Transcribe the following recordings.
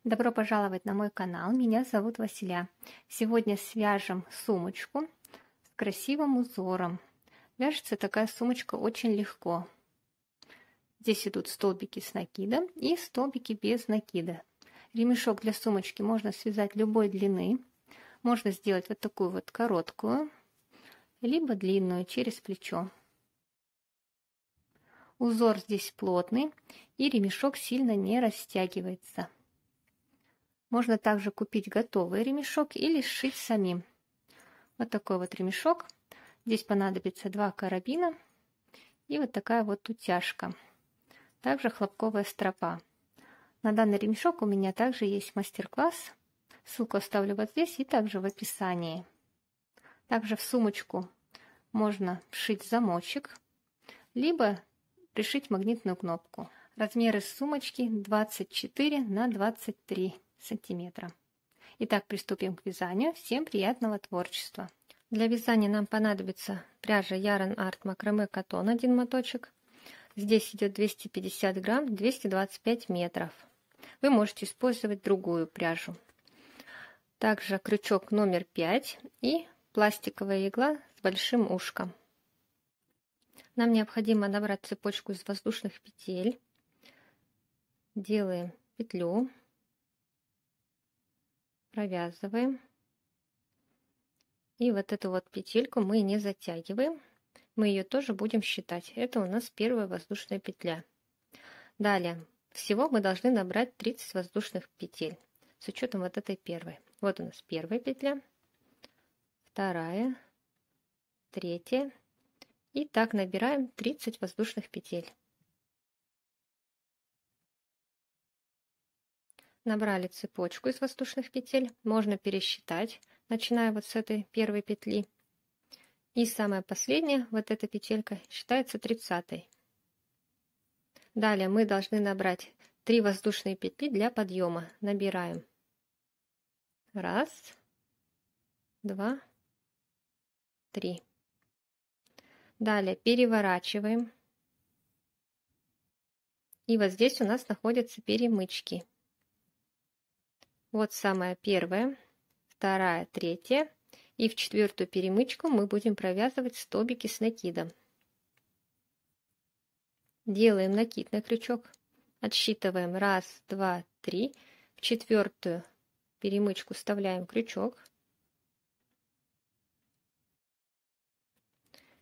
Добро пожаловать на мой канал. Меня зовут Василя. Сегодня свяжем сумочку с красивым узором. Вяжется такая сумочка очень легко. Здесь идут столбики с накидом и столбики без накида. Ремешок для сумочки можно связать любой длины. Можно сделать вот такую вот короткую, либо длинную через плечо. Узор здесь плотный и ремешок сильно не растягивается. Можно также купить готовый ремешок или сшить самим. Вот такой вот ремешок. Здесь понадобится 2 карабина и вот такая вот утяжка. Также хлопковая стропа. На данный ремешок у меня также есть мастер-класс. Ссылку оставлю вот здесь и также в описании. Также в сумочку можно вшить замочек, либо пришить магнитную кнопку. Размеры сумочки 24 на 23 сантиметра. Итак, приступим к вязанию. Всем приятного творчества! Для вязания нам понадобится пряжа Yarn Art Macrame Cotton 1 моточек. Здесь идет 250 грамм, 225 метров. Вы можете использовать другую пряжу. Также крючок номер 5 и пластиковая игла с большим ушком. Нам необходимо набрать цепочку из воздушных петель. Делаем петлю, провязываем. И вот эту вот петельку мы не затягиваем. Мы ее тоже будем считать. Это у нас первая воздушная петля. Далее, всего мы должны набрать 30 воздушных петель. С учетом вот этой первой. Вот у нас первая петля, вторая, третья. И так набираем 30 воздушных петель. Набрали цепочку из воздушных петель. Можно пересчитать, начиная вот с этой первой петли. И самая последняя, вот эта петелька, считается 30-й. Далее мы должны набрать 3 воздушные петли для подъема. Набираем. 1, 2, 3. Далее переворачиваем. И вот здесь у нас находятся перемычки. Вот самая первая, вторая, третья. И в 4-ю перемычку мы будем провязывать столбики с накидом. Делаем накид на крючок. Отсчитываем 1, 2, 3. В 4-ю перемычку вставляем крючок.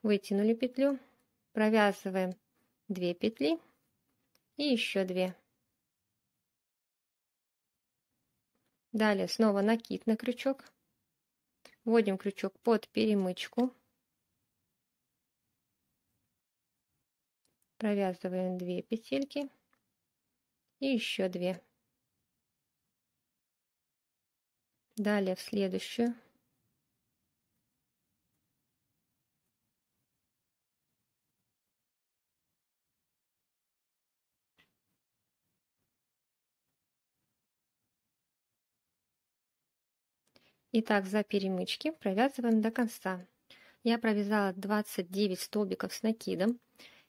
Вытянули петлю. Провязываем 2 петли и еще 2. Далее снова накид на крючок. Вводим крючок под перемычку. Провязываем 2 петельки и еще 2. Далее в следующую. Итак, за перемычки провязываем до конца. Я провязала 29 столбиков с накидом,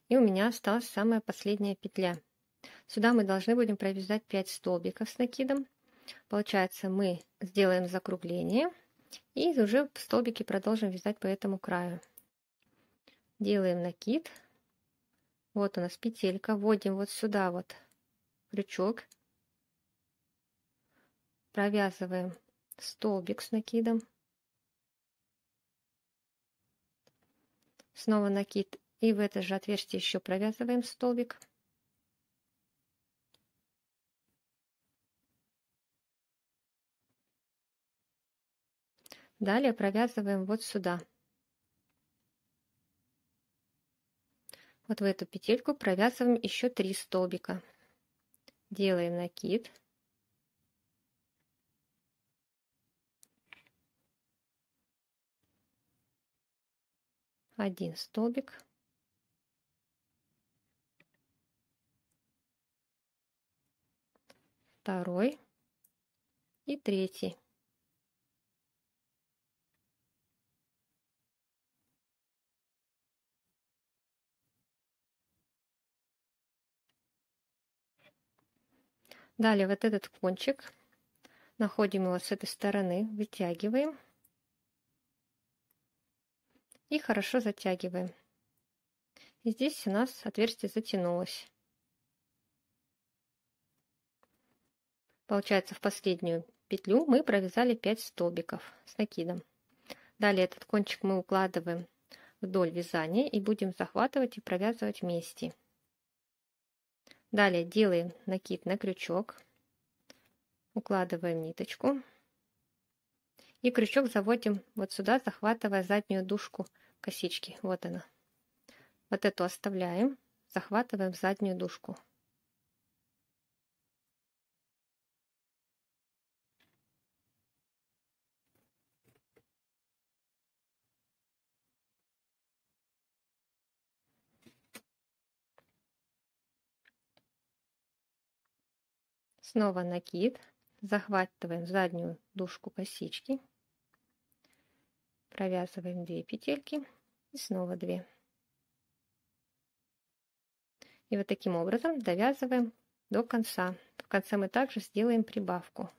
и у меня осталась самая последняя петля. Сюда мы должны будем провязать 5 столбиков с накидом. Получается, мы сделаем закругление и уже столбики продолжим вязать по этому краю. Делаем накид. Вот у нас петелька. Вводим вот сюда вот крючок. Провязываем столбик с накидом. Снова накид. И в это же отверстие еще провязываем столбик. Далее провязываем вот сюда. Вот в эту петельку провязываем еще 3 столбика. Делаем накид. Один столбик. Второй и третий. Далее вот этот кончик, находим его с этой стороны, вытягиваем и хорошо затягиваем. И здесь у нас отверстие затянулось. Получается, в последнюю петлю мы провязали 5 столбиков с накидом. Далее этот кончик мы укладываем вдоль вязания и будем захватывать и провязывать вместе. Далее делаем накид на крючок, укладываем ниточку и крючок заводим вот сюда, захватывая заднюю дужку косички. Вот она. Вот эту оставляем, захватываем заднюю дужку. Снова накид, захватываем заднюю дужку косички, провязываем 2 петельки и снова 2. И вот таким образом довязываем до конца. В конце мы также сделаем прибавку.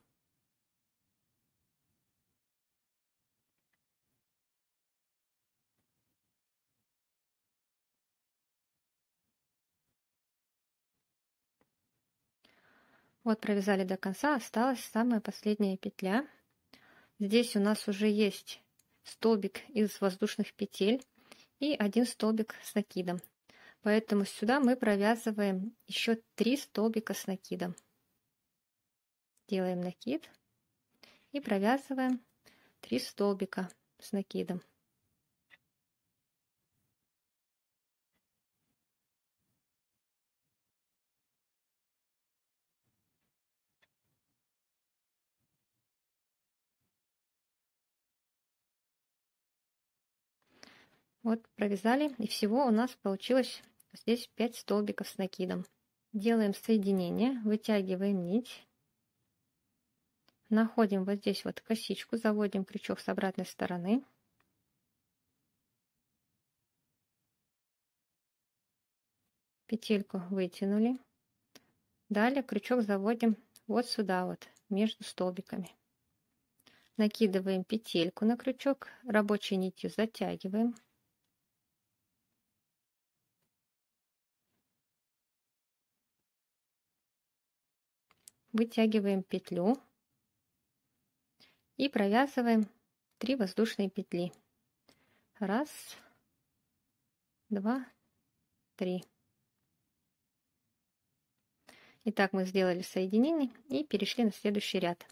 Вот провязали до конца, осталась самая последняя петля. Здесь у нас уже есть столбик из воздушных петель и 1 столбик с накидом. Поэтому сюда мы провязываем еще 3 столбика с накидом. Делаем накид и провязываем 3 столбика с накидом. Вот провязали, и всего у нас получилось здесь 5 столбиков с накидом. Делаем соединение, вытягиваем нить, находим вот здесь вот косичку, заводим крючок с обратной стороны, петельку вытянули, далее крючок заводим вот сюда вот между столбиками, накидываем петельку на крючок, рабочей нитью затягиваем. Вытягиваем петлю и провязываем 3 воздушные петли. 1, 2, 3. Итак, мы сделали соединение и перешли на следующий ряд.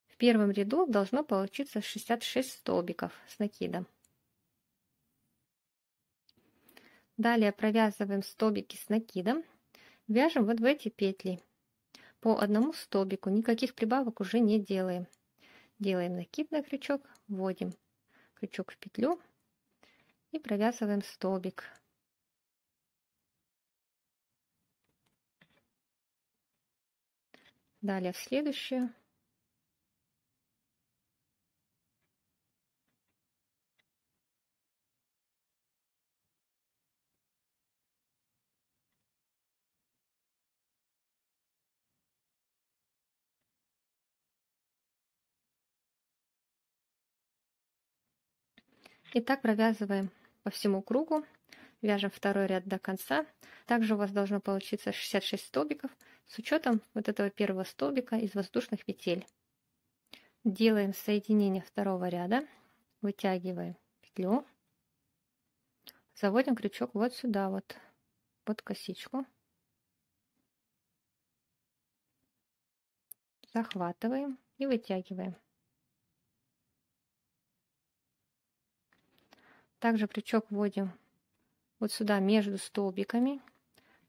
В первом ряду должно получиться 66 столбиков с накидом. Далее провязываем столбики с накидом, вяжем вот в эти петли. По одному столбику, никаких прибавок уже не делаем. Делаем накид на крючок, вводим крючок в петлю и провязываем столбик. Далее в следующую. И так провязываем по всему кругу, вяжем второй ряд до конца. Также у вас должно получиться 66 столбиков с учетом вот этого первого столбика из воздушных петель. Делаем соединение второго ряда, вытягиваем петлю, заводим крючок вот сюда вот, под косичку, захватываем и вытягиваем. Также крючок вводим вот сюда между столбиками,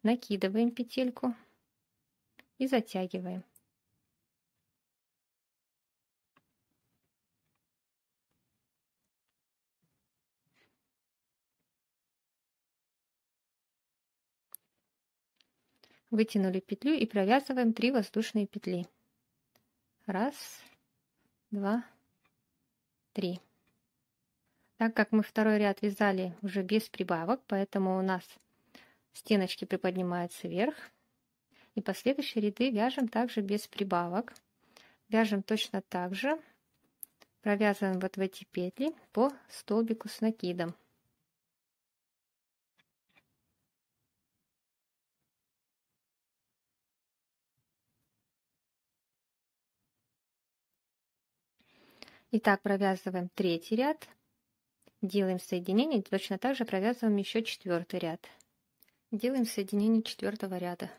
накидываем петельку и затягиваем. Вытянули петлю и провязываем 3 воздушные петли. 1, 2, 3. Так как мы второй ряд вязали уже без прибавок, поэтому у нас стеночки приподнимаются вверх. И последующие ряды вяжем также без прибавок. Вяжем точно так же, провязываем вот в эти петли по столбику с накидом. Итак, провязываем третий ряд, делаем соединение, точно так же провязываем еще четвертый ряд. Делаем соединение четвертого ряда.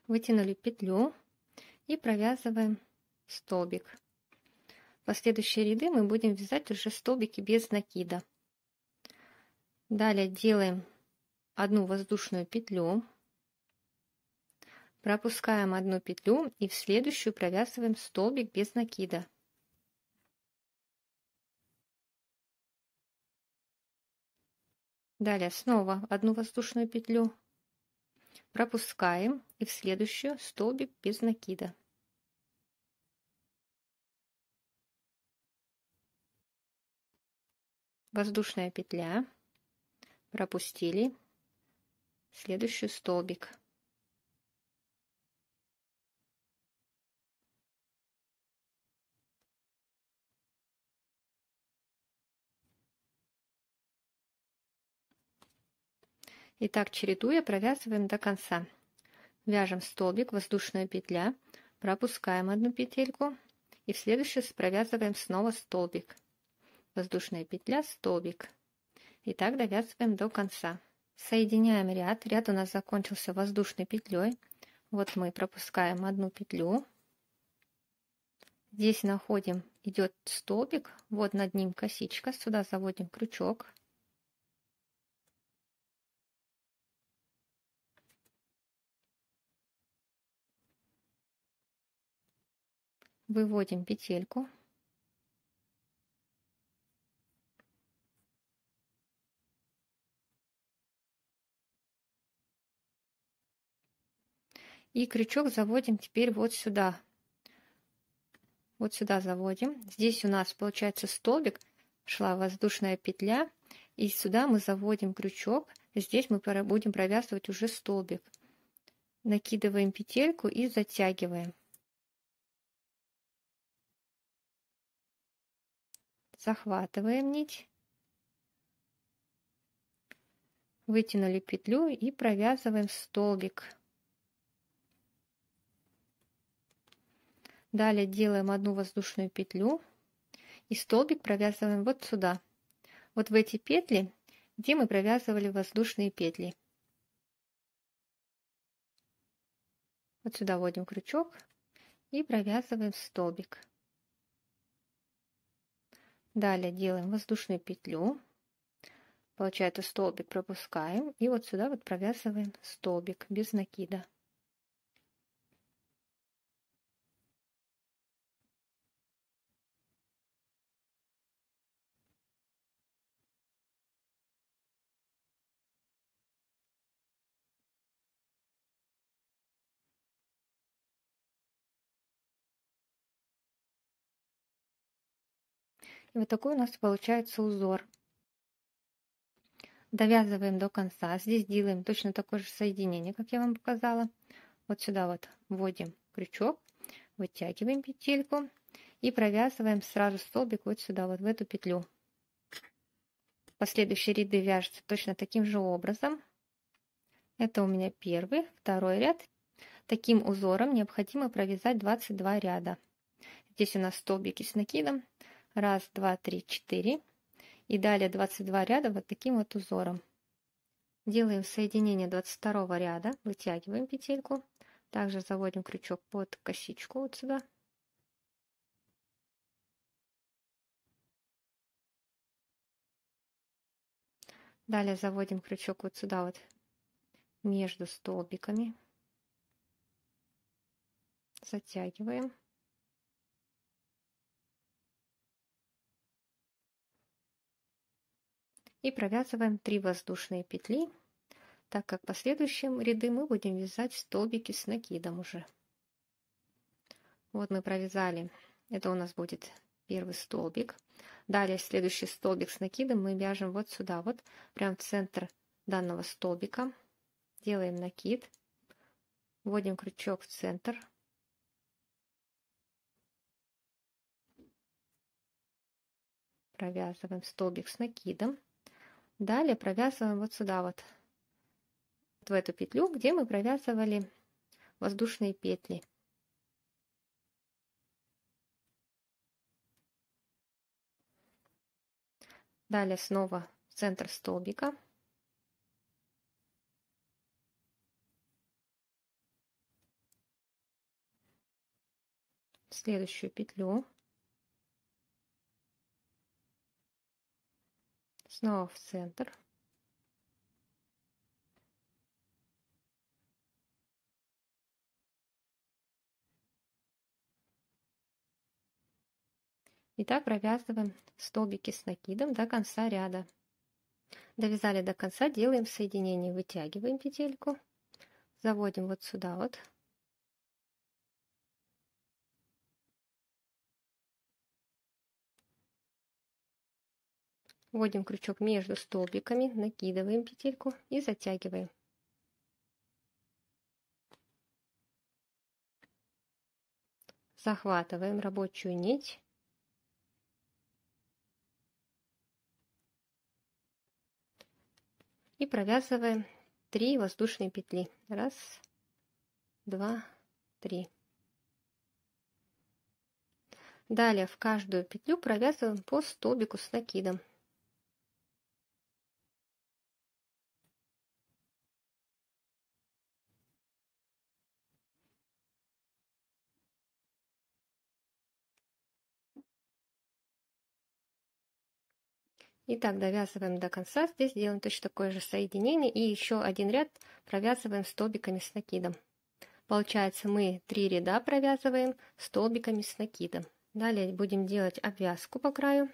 Вытянули петлю и провязываем столбик. Последующие ряды мы будем вязать уже столбики без накида. Далее делаем одну воздушную петлю, пропускаем одну петлю и в следующую провязываем столбик без накида. Далее снова одну воздушную петлю, пропускаем и в следующую столбик без накида. Воздушная петля, пропустили, следующий столбик. И так чередуя провязываем до конца. Вяжем столбик, воздушная петля, пропускаем одну петельку и в следующую провязываем снова столбик, воздушная петля, столбик. И так довязываем до конца. Соединяем ряд. Ряд у нас закончился воздушной петлей. Вот мы пропускаем одну петлю. Здесь находим, идет столбик, вот над ним косичка, сюда заводим крючок. Выводим петельку. И крючок заводим теперь вот сюда. Вот сюда заводим. Здесь у нас получается столбик, шла воздушная петля. И сюда мы заводим крючок. Здесь мы будем провязывать уже столбик. Накидываем петельку и затягиваем. Захватываем нить. Вытянули петлю и провязываем столбик. Далее делаем одну воздушную петлю и столбик провязываем вот сюда. Вот в эти петли, где мы провязывали воздушные петли. Вот сюда вводим крючок и провязываем столбик. Далее делаем воздушную петлю. Получается столбик пропускаем и вот сюда вот провязываем столбик без накида. И вот такой у нас получается узор. Довязываем до конца. Здесь делаем точно такое же соединение, как я вам показала. Вот сюда вот вводим крючок, вытягиваем петельку и провязываем сразу столбик вот сюда, вот в эту петлю. Последующие ряды вяжутся точно таким же образом. Это у меня первый, второй ряд. Таким узором необходимо провязать 22 ряда. Здесь у нас столбики с накидом. 1, 2, 3, 4. И далее 22 ряда вот таким вот узором. Делаем соединение 22 ряда, вытягиваем петельку. Также заводим крючок под косичку вот сюда. Далее заводим крючок вот сюда вот между столбиками. Затягиваем. И провязываем 3 воздушные петли, так как в последующем ряды мы будем вязать столбики с накидом уже. Вот мы провязали, это у нас будет первый столбик. Далее следующий столбик с накидом мы вяжем вот сюда, вот прям в центр данного столбика. Делаем накид, вводим крючок в центр. Провязываем столбик с накидом. Далее провязываем вот сюда вот, в эту петлю, где мы провязывали воздушные петли. Далее снова в центр столбика. Следующую петлю. Снова в центр. И так провязываем столбики с накидом до конца ряда. Довязали до конца, делаем соединение, вытягиваем петельку, заводим вот сюда вот. Вводим крючок между столбиками, накидываем петельку и затягиваем. Захватываем рабочую нить. И провязываем 3 воздушные петли. 1, 2, 3. Далее в каждую петлю провязываем по столбику с накидом. И так довязываем до конца. Здесь делаем точно такое же соединение. И еще один ряд провязываем столбиками с накидом. Получается, мы 3 ряда провязываем столбиками с накидом. Далее будем делать обвязку по краю.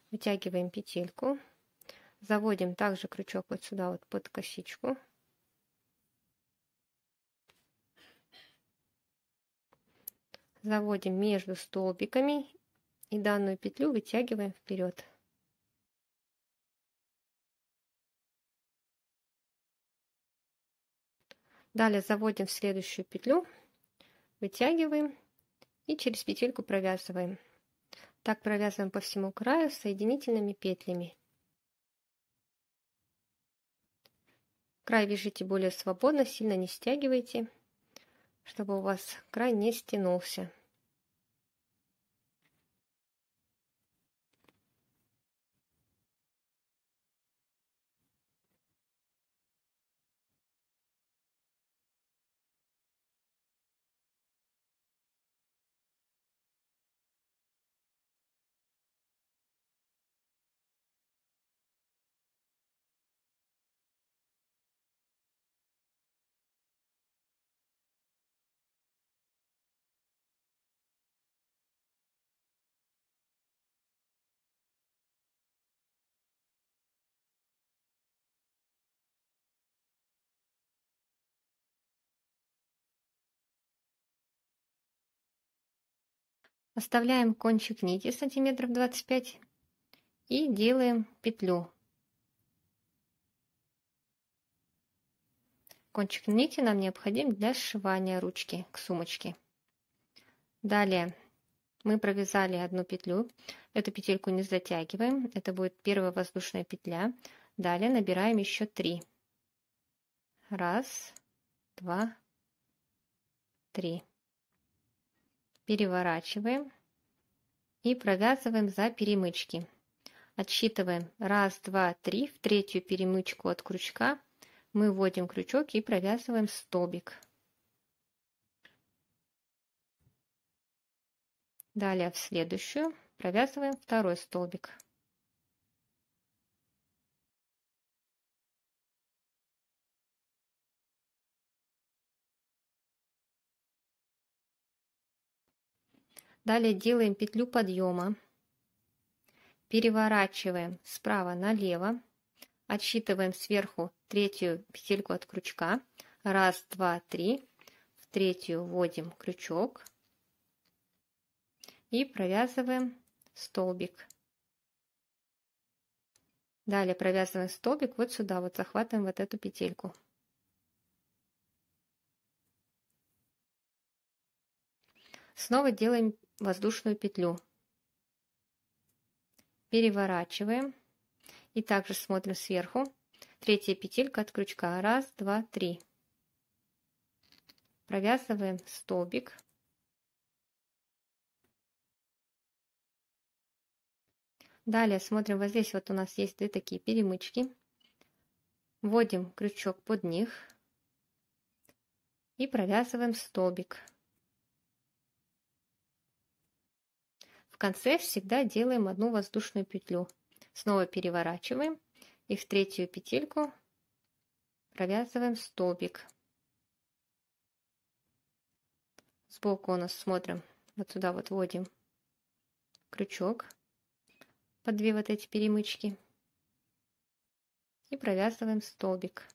Вытягиваем петельку. Заводим также крючок вот сюда вот под косичку. Заводим между столбиками и данную петлю вытягиваем вперед. Далее заводим в следующую петлю, вытягиваем и через петельку провязываем. Так провязываем по всему краю соединительными петлями. Край вяжите более свободно, сильно не стягивайте, чтобы у вас край не стянулся. Оставляем кончик нити сантиметров 25 и делаем петлю. Кончик нити нам необходим для сшивания ручки к сумочке. Далее мы провязали одну петлю. Эту петельку не затягиваем. Это будет первая воздушная петля. Далее набираем еще 3. 1, 2, 3. Переворачиваем и провязываем за перемычки. Отсчитываем 1, 2, 3. В третью перемычку от крючка мы вводим крючок и провязываем столбик. Далее в следующую провязываем второй столбик. Далее делаем петлю подъема. Переворачиваем справа налево Отсчитываем сверху третью петельку от крючка. 1, 2, 3. В третью вводим крючок и провязываем столбик. Далее провязываем столбик вот сюда, вот захватываем вот эту петельку. Снова делаем воздушную петлю. Переворачиваем и также смотрим сверху. Третья петелька от крючка. 1, 2, 3. Провязываем столбик. Далее смотрим, вот здесь вот у нас есть 2 такие перемычки. Вводим крючок под них и провязываем столбик. В конце всегда делаем одну воздушную петлю. Снова переворачиваем и в третью петельку провязываем столбик. Сбоку у нас смотрим, вот сюда вот вводим крючок под 2 вот эти перемычки и провязываем столбик.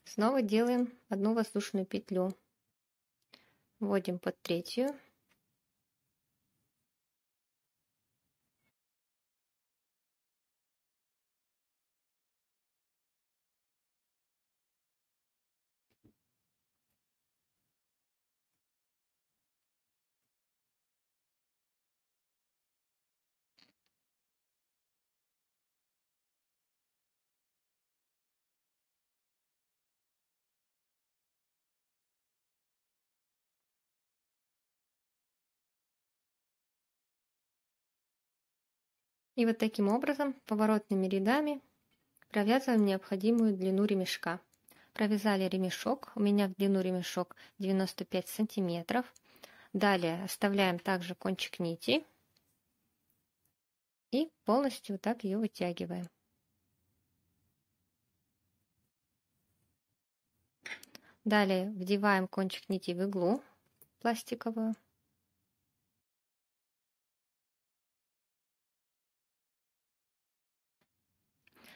Снова делаем одну воздушную петлю. Вводим под третью. И вот таким образом поворотными рядами провязываем необходимую длину ремешка. Провязали ремешок. У меня в длину ремешок 95 сантиметров. Далее оставляем также кончик нити и полностью вот так ее вытягиваем. Далее вдеваем кончик нити в иглу пластиковую.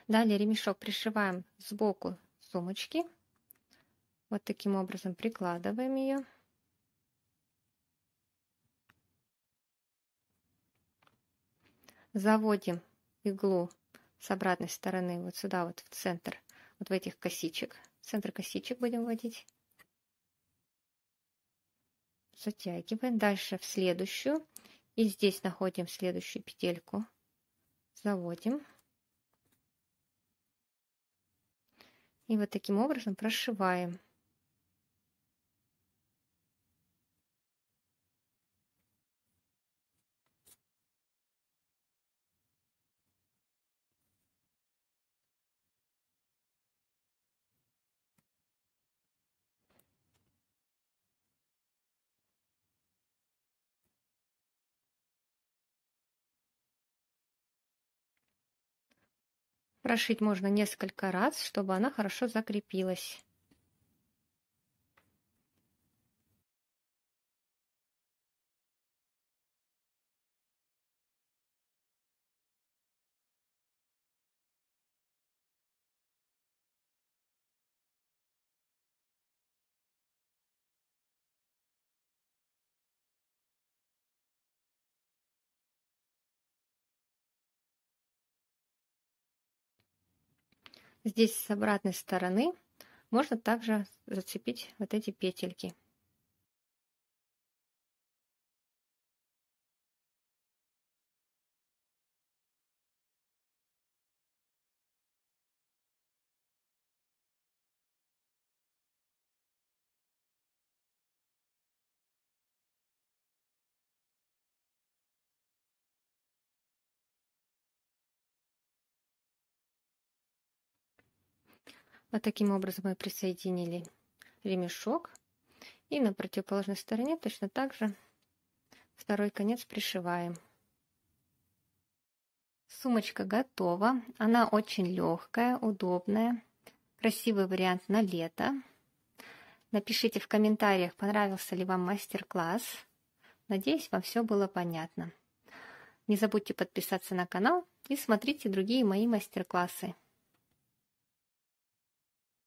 Далее ремешок пришиваем сбоку сумочки. Вот таким образом прикладываем ее. Заводим иглу с обратной стороны вот сюда вот в центр, вот в этих косичек. В центр косичек будем вводить. Затягиваем. Дальше в следующую. И здесь находим следующую петельку. Заводим. И вот таким образом прошиваем. Прошить можно несколько раз, чтобы она хорошо закрепилась. Здесь с обратной стороны можно также зацепить вот эти петельки. Вот таким образом мы присоединили ремешок. И на противоположной стороне точно так же второй конец пришиваем. Сумочка готова. Она очень легкая, удобная. Красивый вариант на лето. Напишите в комментариях, понравился ли вам мастер-класс. Надеюсь, вам все было понятно. Не забудьте подписаться на канал и смотрите другие мои мастер-классы.